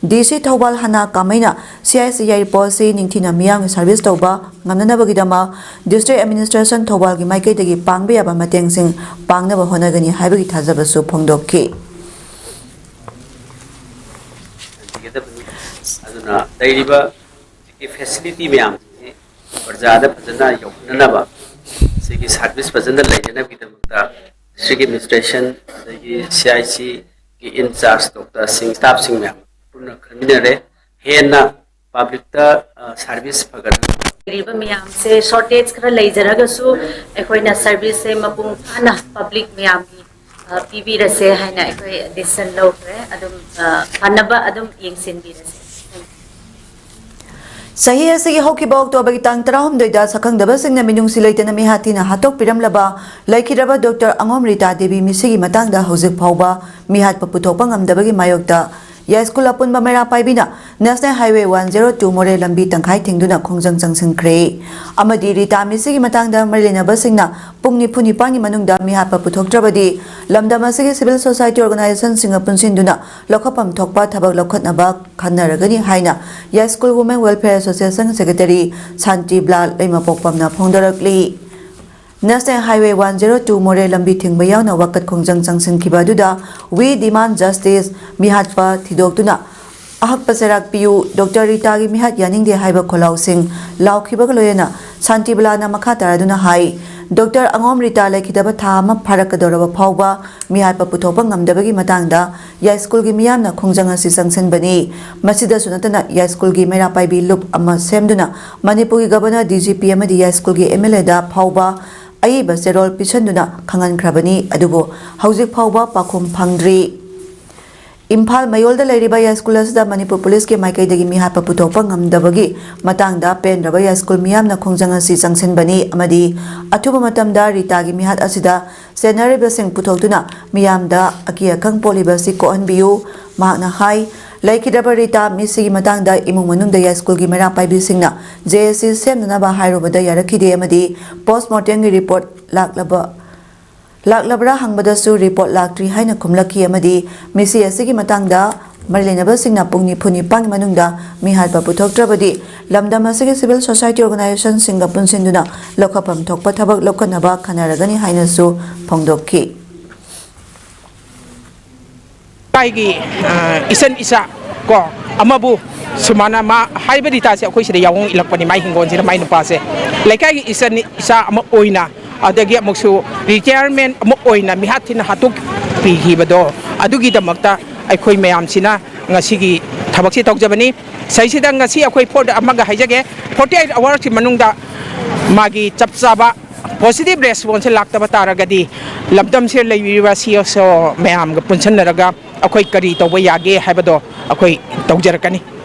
DC ꯊꯧꯕꯥꯜ ꯍꯥꯅꯥ ꯀꯥꯃꯩꯅ CIC ꯌꯥꯏꯔꯤꯄꯣꯛ ꯑꯁꯤ ꯅꯤꯡꯊꯤꯅ ꯃꯤꯌꯥꯝꯒꯤ ꯁꯔꯚꯤꯁ ꯇꯧꯕ ꯉꯝꯅꯅꯕꯒꯤꯗꯃꯛ ꯗꯤꯁꯇ꯭ꯔꯤꯛ ꯑꯦꯗꯃꯤꯅꯤꯁꯇ꯭ꯔꯦꯁꯟ ꯊꯧꯕꯥꯜꯒꯤ ꯃꯥꯏꯀꯩꯗꯒꯤ ꯄꯥꯡꯕ ꯌꯥꯕ ꯃꯇꯦꯡꯁꯤꯡ ꯄꯥꯡꯅꯕ ꯍꯣꯠꯅꯒꯅꯤ ꯍꯥꯏꯕꯒꯤ ꯊꯥꯖꯕꯁꯨ ꯐꯣꯡꯗꯣꯛꯈꯤ aduna dairiba facility miyam barjada fajana yoknanaba sigi service fajana lejana bidamakta district administration dagi CIC ki in charge doctor sing staff sing miyam purna khaminare henna public ta service fagana riba miyam se shortage khara leijaraga su ekoina service se mapung phana public miyam PB rase haina ekoi decision lawre adum phanaba adum yengsin bi rase Sahi asigi hokibok to bagi tang 16 da sakhangdabasingna minungsi leitana mihatina hatok piramlaba laikhiraba Dr. Angom Rita Devi misigi matangda hojik phauba mihat paputhokpa ngamdabagi mayokta Ya school apunba mera paibina National Highway 102 more lambi tangkhai thingduna khongjang changsinkhre amadi Rita misigi matangda marinabasingna pungni phuni pangi manungda mihat paputhoktrabadi lamdam asigi civil society organization singa punsinduna lokhapam thokpa thabak lokhatnaba khanaragani haina Ya school women welfare association secretary Santi Blal Leimapokpamna phongdarakli National Highway 102 more lambi thingba yauna wakat khongjang changsinkiba duda we demand justice mihatpa thidoktuna ahakpa serak piu Dr. Rita gi mihat yaningde haiba kholau sing laukhiba loyena Santi Blana makha taraduna hai Dr. Angom Rita lekhidaba thama pharakadoraba phauba mihatpa puthopa ngamdabagi matangda ya school gi miyamna khongjang asi changsinbani masida sunatana ya school gi mera paibi loop ama semduna Manipur gi governor DGP amadi ya school gi MLA da phauba ai ba serol pisanduna khangan khrabani adubo hauzik phauba pakhum phangdri Imphal mayolda leiriba ya school asda Manipur police ke maikai mi hapa puthokpa ngamdabagi matangda pen raba ya school miyamna khongjang asi changsinbani amadi athuba matamda Rita gi mihat asida senariba sing puthokduna miyamda akia khang poliba si ko anbiu mahna hai laikhidaba Rita misigi matangda imung manungda ya school gi mera paibi singna JSC semna ba hairobada yarakhide amadi postmortem gi report laklabra hangbadasu report laktri haina kumlaki amadi misi asigi matangda marilena singna pungni phuni pang manungda mihalpa puthoktrabadi lamdam asigi civil society organization singa punsinduna lokhapam thokpa thabak lokhanaba khanaragani haina su phongdokki Kaigi isan isa ko amabu sumana ma haibadi ta se akhoi sida yawong ilakpani mai hingon sida mai nupa se lekai gi isa ama oina adagi amuksu retirement ama oina mihathina hatuk pi hibado adugi damakta akhoi mayam sina ngasigi thabak si tawjabani saisida ngasi akhoi pod amaga haijage 48 hours ki manungda magi chapchaba positive response laktaba taragadi lamdam se leiriwa so mayam ga punsanaraga akhoi kari tawba yage haibado akhoi tawjarakani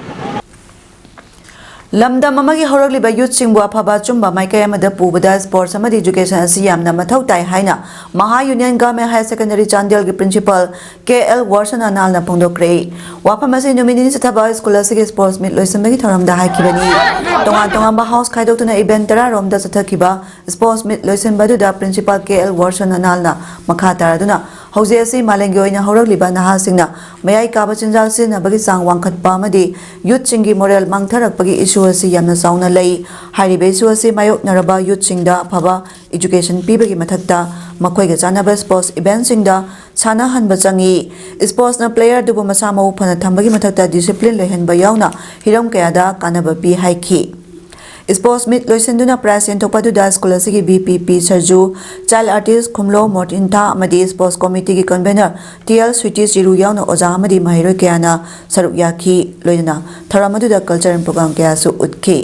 lamdam amagi horokliba youth singbu afaba chumba maikai amada pubada sports amadi education asi yamna mathau tai haina maha union government higher secondary chandel gi principal KL Warsan anal na pongdokre wapamasi nomini sathaba school asigi sports meet loisamagi thoramda haikibani tonga ba house khaidoktuna event tara romda sathakiba sports meet loisamadu da principal KL Warsan anal na makha taraduna hauze asi malengi oina horokliba naha singna mayai kaba chinjal sin abagi sang wangkhatpa amadi youth singi moral mangtharakpagi issue asi yamna sauna lei haribe issue asi mayok naraba youth singda phaba education pibagi mathakta makhoi ga chanaba sports event singda sana hanba changi sports na player dubu masa mau phana thambagi mathakta discipline lehenba yauna hiram kayada kanaba pi haiki sports meet loisenduna prize entopadu da school asigi VPP Sarju child artist Khumlo Mortinta amadi sports committee gi convener TL Sweetie Jiru yauna oja amadi mahiroi kayana saruk yaki loina tharamadu da culture and program kaya su utki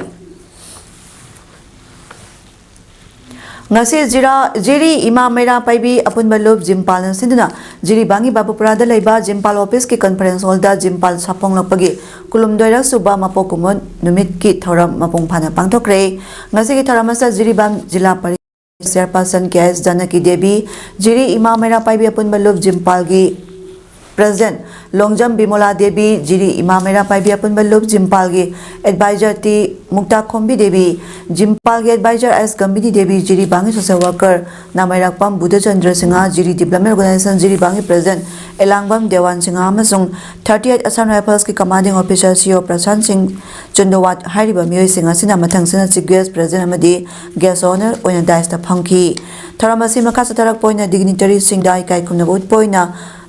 ngasi jiri ima mera paibi apun balub jimpal sinduna jiri bangi babupura da laiba jimpal office ki conference hall da jimpal sapong lapagi kulum doira suba mapo kumon numit ki thoram mapong phana pangthokre ngasi ki thoramasa jiri bang jila pari chairperson KS Janaki Devi jiri ima mera paibi apun balub jimpal gi President Longjam Bimola Devi jiri ima mera paibi apun balub jimpal gi advisor ti Mukta Khombi Devi jimpal gi advisor as Gambini Devi jiri bangi social worker Namairakpam Buddha Chandra Singha jiri development organization jiri bangi president Elangbam Dewan Singha amasung 38 Assam Rifles ki commanding officer CEO Prasant Singh Chundawat hariba mioi singha sina mathang sina chief guest president amadi guest honor oina daista phangki tharamasi makha satarak poina dignitary singda ikai khumnabut poina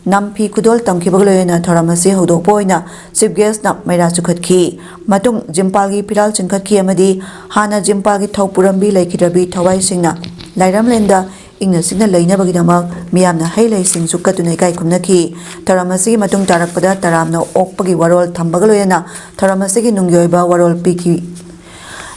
nampi kudol tamkibagloyena thoramasi hodok poina chief guest na maira chukhatki matung jimpalgi piral chingkhatki amadi hana jimpalgi thaupurambi laikhidrabi thawai singna lairamlenda ingna signa leina bagidamak miyamna hailai sing sukatuna ikai khumnaki tharamasi matung tarakpada taramna okpagi warol thambagloyena tharamasi gi nungyoiba warol piki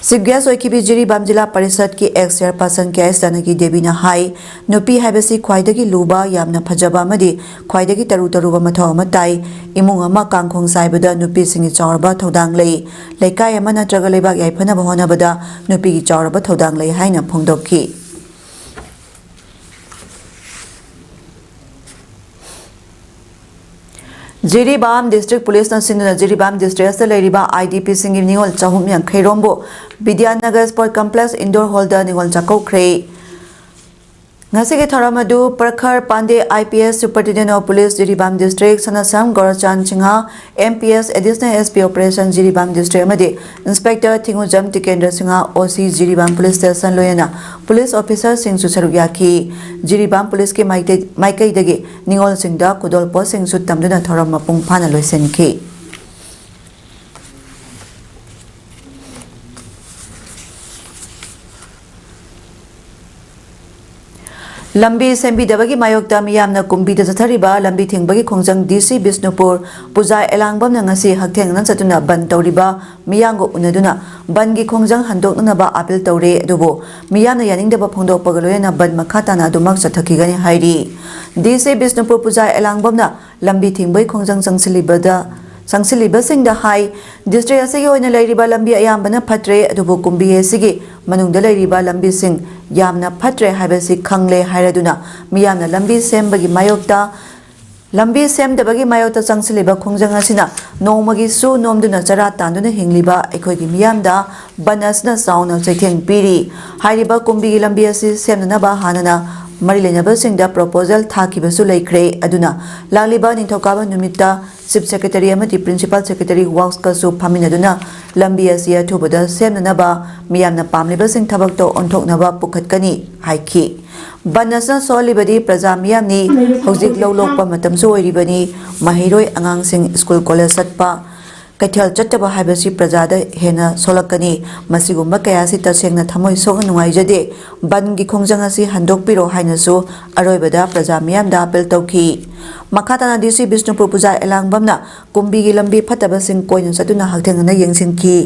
Siggyas oikibi jiri bamjila parisad ki ex chairperson KS Janaki Devi na hai nupi haibasi khwaidagi luba yamna phajaba amadi khwaidagi taruba mathau ama tai imung ama kangkhong saibada nupi singi chawrba thodang lei leikai ama natraga leibak yaifana bahona bada nupi gi chawrba thodang lei haina phongdokki Jiribam District Police na sinduna Jiribam District sa leiriba IDP singim ningol chahum yang khairombo Vidyanagar Sport Complex Indoor Hall da ningol chakau khrei ngasigi tharamadu Prakhar Pandey IPS Superintendent of Police Jiribam District Sanasam Gorachan Singha MPS Additional SP Operation Jiribam District amadi Inspector Thingujam Tikendra Singha OC Jiribam Police Station loyana Police Officer Singsu Saruyaki Jiribam Police ki maikai dagi ningol singda kudolpo singsu tamduna thoram mapung phana loisenki Lambi sembi dabagi mayokta miyamna kumbi da zathariba lambi thingbagi khongjang DC Bisnupur Puja Elangbam na ngasi haktheng nan satuna ban tawriba miyango unaduna bangi khongjang handokna ba appeal tawre adubo miyamna yaningdaba phongdokpagaloyena ban makhata na dumak sathakigani hairi DC Bisnupur Puja Elangbam na lambi thingbagi khongjang Sangsiliba hai district asigi oina leiriba lambi ayambana phatre adubo kumbi asigi manungda leiriba lambi sing yamna phatre haibasi khangle hairaduna miyamna lambi sembagi mayokta lambi semdabagi mayokta sangsiliba khongjang asina nomagi su nomduna chara tanduna hingliba ekogi miyamda banasna sauna chaitheng piri hairiba kumbi lambi asi semna ba hanana Marilena Singda proposal Thakibasu Laikre Aduna Laliba Nintokaba Numita Chief Secretary Amati Principal Secretary Works Kasu Paminaduna Lambi Asia Tubada Semnaba Miyamna Pamliba Sing Tabakto Ontok Naba Pukatkani Haiki Banasa Solibadi Praza Miyamni Hosik Low Lokpa Matamso Ribani Mahiroi Angang Sing School College Satpa ꯀꯩꯊꯦꯜ ꯆꯠꯇꯕ ꯍꯥꯏꯕꯁꯤ ꯄ꯭ꯔꯖꯥꯗ ꯍꯦꯟꯅ ꯁꯣꯛꯂꯛꯀꯅꯤ ꯃꯁꯤꯒꯨꯝꯕ ꯀꯌꯥꯁꯤ ꯇꯁꯦꯡꯅ ꯊꯃꯣꯏ ꯁꯣꯛꯅ ꯅꯨꯡꯉꯥꯏꯖꯗꯦ ꯕꯟꯒꯤ ꯈꯣꯡꯖꯪ ꯑꯁꯤ ꯍꯟꯗꯣꯛꯄꯤꯔꯣ ꯍꯥꯏꯅꯁꯨ ꯑꯔꯣꯏꯕꯗ ꯄ꯭ꯔꯖꯥ ꯃꯤꯌꯥꯝꯗ ꯑꯄꯤꯜ ꯇꯧꯈꯤ ꯃꯈꯥ ꯇꯥꯅ ꯗꯤꯁꯤ ꯕꯤꯁꯅꯨꯄꯨꯔ ꯄꯨꯖꯥ ꯑꯦꯂꯥꯡꯕꯝꯅ ꯀꯨꯝꯕꯤꯒꯤ ꯂꯝꯕꯤ ꯐꯠꯇꯕꯁꯤꯡ ꯀꯣꯏꯅ ꯆꯠꯇꯨꯅ ꯍꯛꯊꯦꯡꯅꯅ ꯌꯦꯡꯁꯤꯟꯈꯤ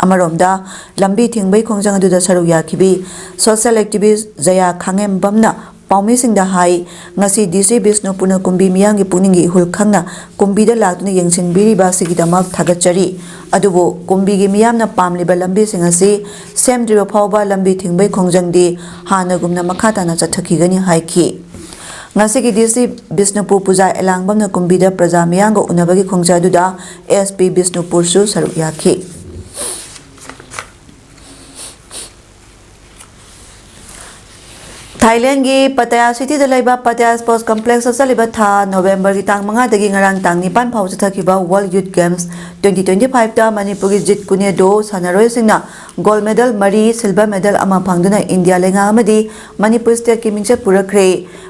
ꯑꯃꯔꯣꯝꯗ ꯂꯝꯕꯤ ꯊꯤꯡꯕꯒꯤ ꯈꯣꯡꯖꯪ ꯑꯗꯨꯗ ꯁꯔꯨꯛ ꯌꯥꯈꯤꯕꯤ ꯁꯣꯁꯤꯌꯦꯜ ꯑꯦꯛꯇꯤꯕꯤꯁ ꯖꯌꯥ ꯈꯥꯡꯉꯦꯝꯕꯝꯅ ꯄꯥꯎꯃꯤꯁꯤꯡꯗ ꯍꯥꯏ ꯉꯁꯤ ꯗꯤꯁꯤ ꯕꯤꯁꯅꯨꯄꯨꯔꯅ ꯀꯨꯝꯕꯤ ꯃꯤꯌꯥꯝꯒꯤ ꯄꯨꯛꯅꯤꯡꯒꯤ ꯏꯍꯨꯜ ꯈꯪꯅ ꯀꯨꯝꯕꯤꯗ ꯂꯥꯛꯇꯨꯅ ꯌꯦꯡꯁꯤꯟꯕꯤꯔꯤꯕ ꯑꯁꯤꯒꯤꯗꯃꯛ ꯊꯥꯒꯠꯆꯔꯤ ꯑꯗꯨꯕꯨ ꯀꯨꯝꯕꯤꯒꯤ ꯃꯤꯌꯥꯝꯅ ꯄꯥꯝꯂꯤꯕ ꯂꯝꯕꯤꯁꯤꯡ ꯑꯁꯤ ꯁꯦꯝꯗ꯭ꯔꯤꯕ ꯐꯥꯎꯕ ꯂꯝꯕꯤ ꯊꯤꯡꯕꯒꯤ ꯈꯣꯡꯖꯪꯗꯤ ꯍꯥꯟꯅꯒꯨꯝꯅ ꯃꯈꯥ ꯇꯥꯅ ꯆꯠꯊꯈꯤꯒꯅꯤ ꯍꯥꯏꯈꯤ ꯉꯁꯤꯒꯤ ꯗꯤꯁꯤ ꯕꯤꯁꯅꯨꯄꯨꯔ ꯄꯨꯖꯥ ꯑꯦꯂꯥꯡꯕꯝꯅ ꯀꯨꯝꯕꯤꯗ ꯄ꯭ꯔꯖꯥ ꯃꯤꯌꯥꯝꯒ ꯎꯅꯕꯒꯤ ꯈꯣꯡꯖꯪ ꯑꯗꯨꯗ ꯑꯦꯁꯄꯤ ꯕꯤꯁꯅꯨꯄꯨꯔꯁꯨ ꯁꯔꯨꯛ ꯌꯥꯈꯤ थाईलैंड की पटाया सिटी पटाया स्पोर्ट्स कॉम्प्लेक्स चलिब था नवेम्बर की तंग 5 ngarang tang 9 फाउ चथखिबा वर्ल्ड यूथ गेम्स 2025 ता मणिपुर की जित कुनेदो सानरोय सिंगना गोल्ड मेडल मरी सिल्वर मेडल अमा फंगदुना इंडिया लेंगा अमदी मणिपुर स्टेट की मिंगचे पुरखरे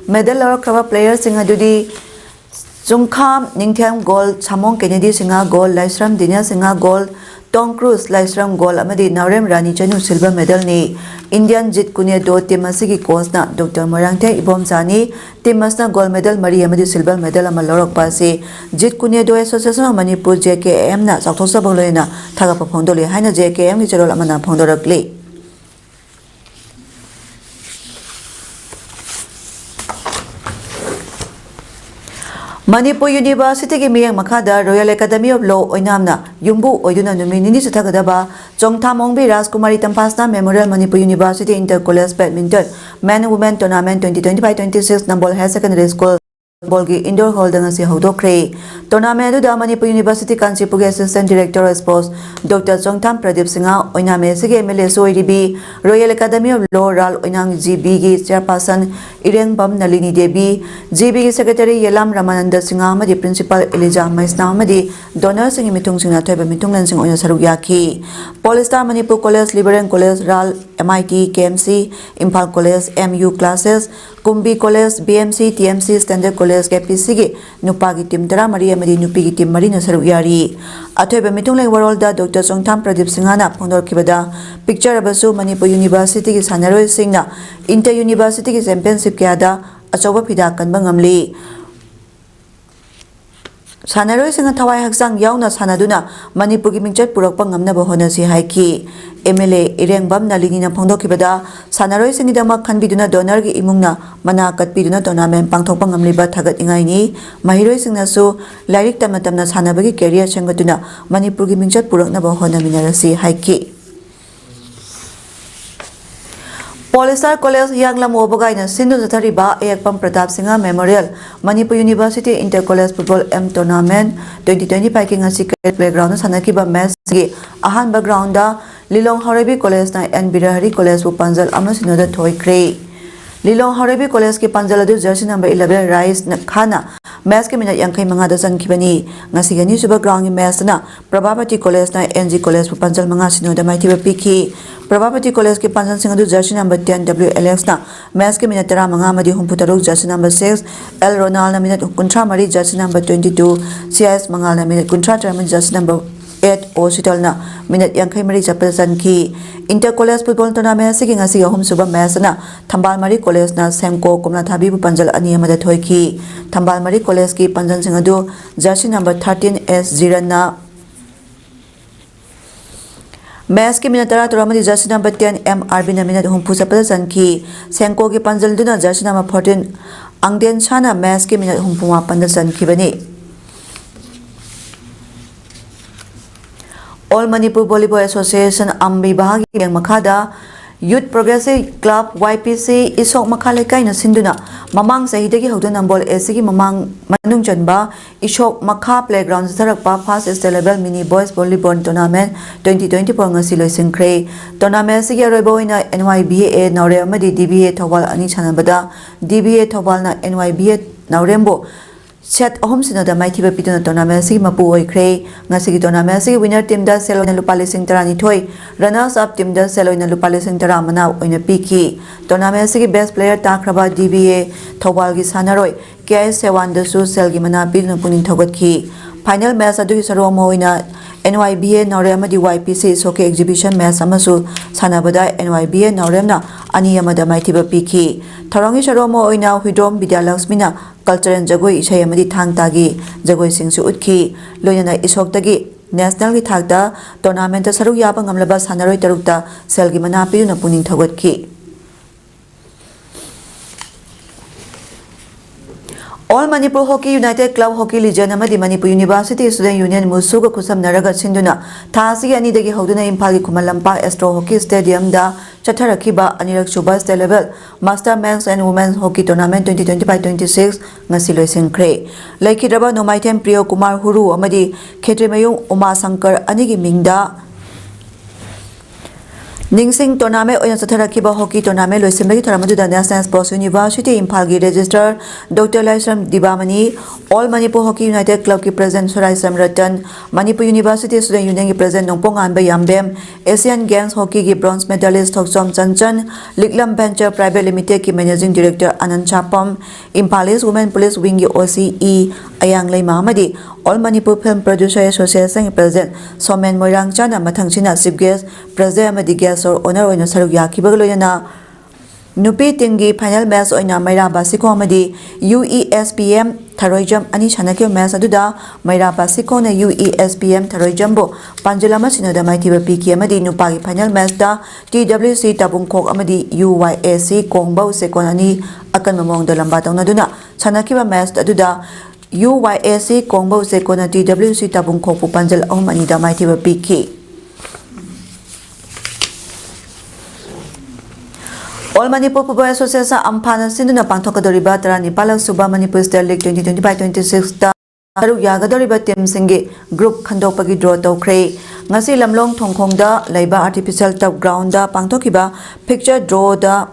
मेडल लौरखबा प्लेयर सिंग अदुदी चुंखाम निंगथेम गोल्ड सामोंग केनेडी सिंगा गोल्ड लाइस्राम दिन्या सिंगा gold Tom Cruise Laishram gold अमदी नवरेम रानी चनु सिल्वर मेडल ने इंडियन जित कुनेदो टीम असिगी कोचना डॉक्टर मोरांगथे इबोमसानी टीम असना गोल्ड मेडल मरी अमदी सिल्वर मेडल अमा लौरकपा से जित कुनेदो एसोसिएशन ऑफ मणिपुर जेकेएम ना चाउथोसबो लोयना थागापा फोंदोले हाइना जेकेएम की चरोल अमना फोंदोरकले मणिपुर यूनिवर्सिटी की मियंग मखादा रॉयल एकेडमी ऑफ लॉ ओइनामना युंबु ओइदुना नुमि निनि चथगदबा चोंगथामोंबी Rajkumari Tampasana memorial Manipur university inter college badminton man women tournament 2025-26 Nambol higher secondary school ball की इंडोर हॉल दंगसी हौदोखरे टूर्नामेंट अदुदा Manipur university Kanchipur assistant director of sports doctor Chongtham Pradeep Singh ओइनामे सिगे एमएलए सोइरिबी रॉयल एकेडमी ऑफ लॉ राल ओइनांग जीबी की चेयरपर्सन इरेंगबम नलिनी देवी जीबी की सेक्रेटरी येलाम रामानंद सिंह अमदी प्रिंसिपल एलिजा मैसना अमदी डोनर सिंह मिथुंग सिंह थोइबा मिथुंगलन सिंह ओइना सरुक याखी Polystar Manipur college liberal college राल MIT KMC Imphal college MU classes Kumbi college BMC TMC standard college KPC की नुपा की टीम 13 नुपी की टीम 4 सरुक यारी अथोइबा मिथुंगलें वरोलदा डॉक्टर चोंगथाम प्रदीप सिंहना फोंदोरखिबदा पिक्चर अबसु मणिपुर यूनिवर्सिटी की सानरोय सिंगना इंटर यूनिवर्सिटी की चैंपियनशिप क्यादा अचौबा फिदा कनबा ngamli सानरोय सिंह थवाई हक्सांग यावना सानादुना मणिपुर की मिंचत पुरकपा ngamnaba honasi haiki MLA Irengbam नलिनीना फोंदोखिबदा सानरोय सिंगदमक खनबिदुना डोनर की इमुंगना मना कटपिदुना टूर्नामेंट पांगथोकपा ngamliba थागतनिंगाइनी महिरोय सिंगनासु लाइरिक तमतमना सानबगी कैरियर सेंगतुना मणिपुर की मिंचत पुरकनबा होनामिनारसी हाइकी पॉलिस्टार कॉलेज यांगलम ओबगाइना सिंधु जथरिबा Ekpam Pratap Singh memorial Manipur university inter college football M tournament 2025 की ngasi प्लेग्राउंड सानकिबा मैच की अहानबा ग्राउंड लिलोंग हौरेबी कॉलेज ना एन बिरहरी कॉलेज बु पंजल अमसिनोदा थोइख्रे लिलोंग हौरेबी कॉलेज के पंजल अदु जर्सी नंबर 11 राइस खाना मैच के मिनट 85 चनखिबनी ngasi गनि सुबा ग्राउंड की मैच ना प्रभावती कॉलेज ना एनजी कॉलेज बु पंजल मंगा सिनोदा माइथिबा पिखी प्रभावती कॉलेज के पंजल सिंह अदु जर्सी नंबर 10 डब्ल्यू एलेक्स ना मैच के मिनट 35 मदी 63 जर्सी नंबर 6 एल रोनाल्ड ना मिनट 53 जर्सी नंबर 22 सीएस मंगाल ना मिनट 53 जर्सी नंबर 8 ओसिटल ना मिनट 53 चपल चनखी इंटर कॉलेज फुटबॉल टूर्नामेंट से ngasi ahum suba मैच ना थंबालमरी कॉलेज ना सेमको कोमलाथाबी बु पंजल अनि अमदा थोइखी थंबालमरी कॉलेज की पंजल सिंह अदु जर्सी नंबर 13 एस जीरन ना मैच के मिनट 13 जर्सी नंबर 10 एम आरबी ना मिनट 50 चपल चनखी सेंको की पंजल दुना जर्सी नंबर 14 अंगदेन छाना मैच के मिनट 58 चनखिबनी ऑल मणिपुर वॉलीबॉल एसोसिएशन अम्बी भागी मखादा youth progressive club YPC Isok मखा लेकाइना सिंदुना ममांग सहिदगी हौदन नंबोल एसी की ममांग मनुंग चनबा इसोक मखा प्लेग्राउंड थरकपा first state level mini boys volleyball tournament 2024 ngasi लोइसिंख्रे टूर्नामेंट सिगी अरोइबा ओइना NYBA नौरे अमदी DBA थौबाल अनि छानबदा DBA थौबाल ना NYBA नौरेमबो सेट अहम सिनोदा माइथिबा पितुना टूर्नामेंट सिगी मपु ओइख्रे ngasi की टूर्नामेंट सिगी विनर टीम दा सेलोइना लुपा लिसिंग 12 रनर्स अप टीम दा सेलोइना लुपा लिसिंग 10 मना ओइना पिखी टूर्नामेंट सिगी बेस्ट प्लेयर ताख्रबा DBA थौबाल की सानरोय KS सेवान दसु सेल की मना पितुना पुनिंग थौगतखी फाइनल मैच अदुगी सरो Moina NYBA Naurem amadi YPC Soke Exhibition Match amasu sanabada NYBA Nauremna ani amada maithiba piki Tharangi Sharomo oina Huidrom Bidyalaxmina Cultural Jagoi Isai amadi thangtagi jagoi singsu utki loinana isoktagi National ki thakda tournament saru yaba ngamlaba sanaroi tarukta selgi mana piduna puning thagotki All Manipur Hockey United Club Hockey Legion amadi Manipur University Student Union Musuga kusam naraga sinduna thasi ani dagi hoduna Imphal ki Kumalampa Astro Hockey Stadium da chatharakiba anirak suba state level Master Men's and Women's Hockey Tournament 2025-26 ngasi loisinkhre laikhidraba Nomaitem Priyo Kumar Huru amadi Khetremayung Uma Sankar anigi mingda Ningsing tournament oina chatharakiba hockey tournament loisimagi tharamaduda National Sports University Imphal gi registrar Dr. Laisam Dibamani All Manipur Hockey United Club ki president Suraisam Ratan Manipur University Student Union ki president Nongpong Anba Yambem Asian Games Hockey ki bronze medalist Thoksom Chanchan Liklam Venture Private Limited ki managing director Anand Chapam Imphalis Women Police Wing ki OCE Ayang Leima amadi All Manipur Film Producer Association ki president Somen Moirang Chana mathangchina chief guest president amadi guest or honor oina saruk yakiba loyana Nupi Tingi final match oina Maira Basiko amadi UESPM Tharoijam ani chanakyo match aduda Maira Basiko na UESPM Tharoijam bo Panjalama sinoda maithiba piki amadi nupa gi final match da TWC Tabungkhok amadi UYAC Kongbau sekon ani akan mamong da lamba tawna duna chanakiba match aduda UYAC Kongbau sekon na TWC Tabungkhok pu Panjal ani da maithiba piki All Manipur Football Association Amphana Sinduna Pangthokadoriba Taranipalak Suba Manipur State League 2025-26 ta Saruk Yagadoriba Team Singi Group Khandokpagi draw tawkhre ngasi lamlong thongkhongda leiba artificial turf ground da pangthokiba picture draw da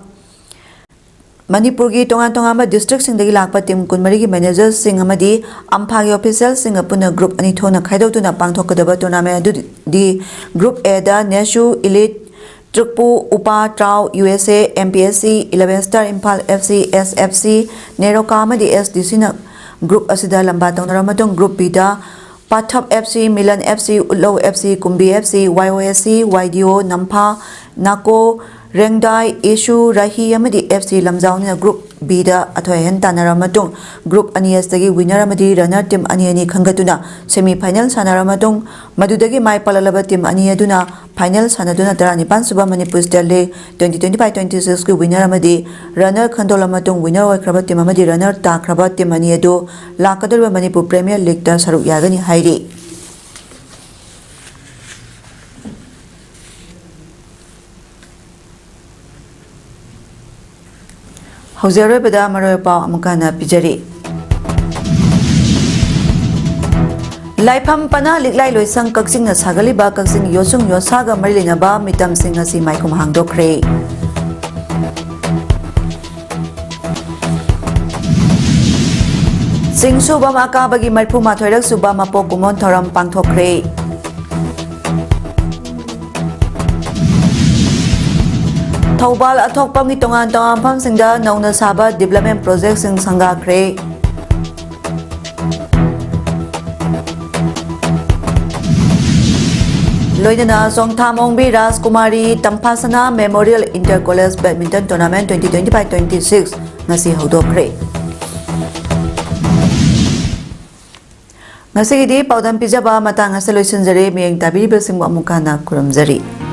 Manipur gi tongan district singdagi lakpa team kunmari gi managers sing amadi Amphagi officials sing apuna group ani thona khaidotuna pangthokadaba tournament adu di Group A da Neshu Elite Trukpu, Upa, Trau, USA, MPSC, 11 Star Imphal FC, SFC, Neroka amadi SDC na group asida lamba tawnaramong group B da Pathap FC, Milan FC, Utlaw FC, Kumbi FC, YOSC, YDO, Nampha, Nako, Rengdai, Ishu, Rahi amadi FC lamjaw na group B da athoy hen tanaramong group anias dagi winner amadi runner team ani khangatuna semi final sanaramatong madudagi mai palalaba team ani aduna final sanaduna Taranipan Suba Manipur State League 2025-26 ki winner amadi runner khandolamatong winner oikraba team amadi runner takraba team ani adu lakadorba Manipur Premier League da saruk yagani hairi Hauseroi pada maroi pau amukana pijari Laifam pana liklai loisang kaksing na sagaliba kaksing yosung yosaga marilina ba mitam sing asi maikum hangdokre Sing suba maka bagi marpu mathoirak suba mapo kumon thoram pangthokre Thobal athokpam gi tongan pham singda nauna saba development project sing sanga khre Loinana Songthamongbi Rajkumari Tampasana Memorial Inter College Badminton Tournament 2025-26 ngasi hodokre ngasi di paudam pijaba matang asa loisinjare miyeng tabiri besing amukana kuramjari